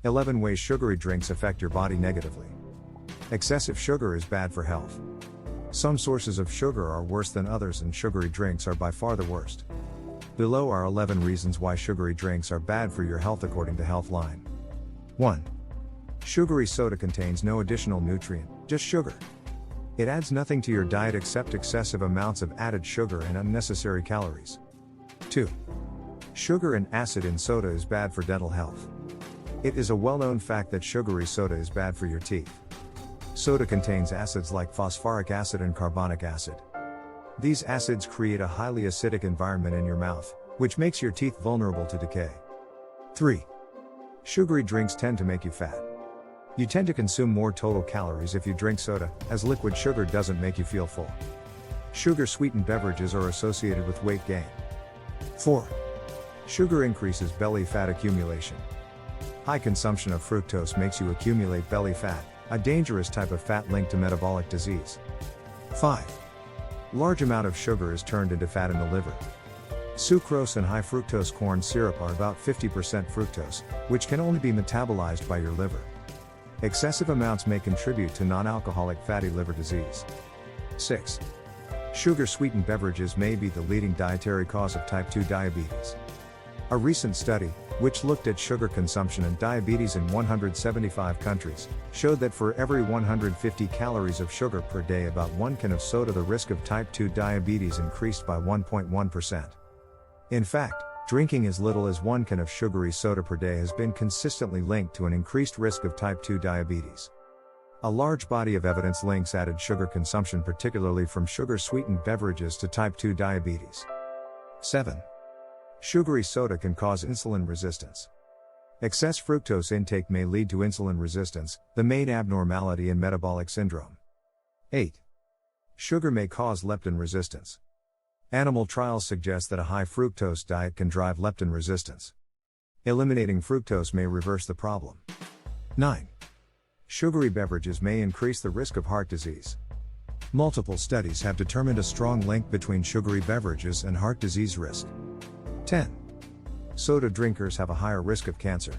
11 Ways sugary drinks affect your body negatively. Excessive sugar is bad for health. Some sources of sugar are worse than others, and sugary drinks are by far the worst. Below are 11 reasons why sugary drinks are bad for your health according to Healthline. 1. Sugary soda contains no additional nutrient, just sugar. It adds nothing to your diet except excessive amounts of added sugar and unnecessary calories. 2. Sugar and acid in soda is bad for dental health. It is a well-known fact that sugary soda is bad for your teeth. Soda contains acids like phosphoric acid and carbonic acid. These acids create a highly acidic environment in your mouth, which makes your teeth vulnerable to decay. 3. Sugary drinks tend to make you fat. You tend to consume more total calories if you drink soda, as liquid sugar doesn't make you feel full. Sugar-sweetened beverages are associated with weight gain. 4. Sugar increases belly fat accumulation. High consumption of fructose makes you accumulate belly fat, a dangerous type of fat linked to metabolic disease. 5. Large amount of sugar is turned into fat in the liver. Sucrose and high fructose corn syrup are about 50% fructose, which can only be metabolized by your liver. Excessive amounts may contribute to non-alcoholic fatty liver disease. 6. Sugar-sweetened beverages may be the leading dietary cause of type 2 diabetes. A recent study, which looked at sugar consumption and diabetes in 175 countries, showed that for every 150 calories of sugar per day, about 1 can of soda, the risk of type 2 diabetes increased by 1.1%. In fact, drinking as little as 1 can of sugary soda per day has been consistently linked to an increased risk of type 2 diabetes. A large body of evidence links added sugar consumption, particularly from sugar-sweetened beverages, to type 2 diabetes. 7. Sugary soda can cause insulin resistance. Excess fructose intake may lead to insulin resistance, the main abnormality in metabolic syndrome. 8. Sugar may cause leptin resistance. Animal trials suggest that a high fructose diet can drive leptin resistance. Eliminating fructose may reverse the problem. 9. Sugary beverages may increase the risk of heart disease. Multiple studies have determined a strong link between sugary beverages and heart disease risk. 10. Soda drinkers have a higher risk of cancer.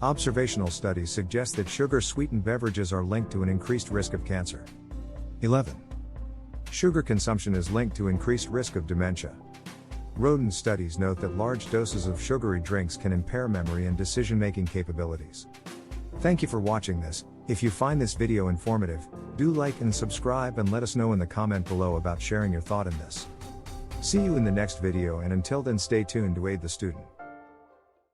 Observational studies suggest that sugar-sweetened beverages are linked to an increased risk of cancer. 11. Sugar consumption is linked to increased risk of dementia. Rodent studies note that large doses of sugary drinks can impair memory and decision-making capabilities. Thank you for watching this. If you find this video informative, do like and subscribe, and let us know in the comment below about sharing your thought in this. See you in the next video, and until then, stay tuned to aid the student.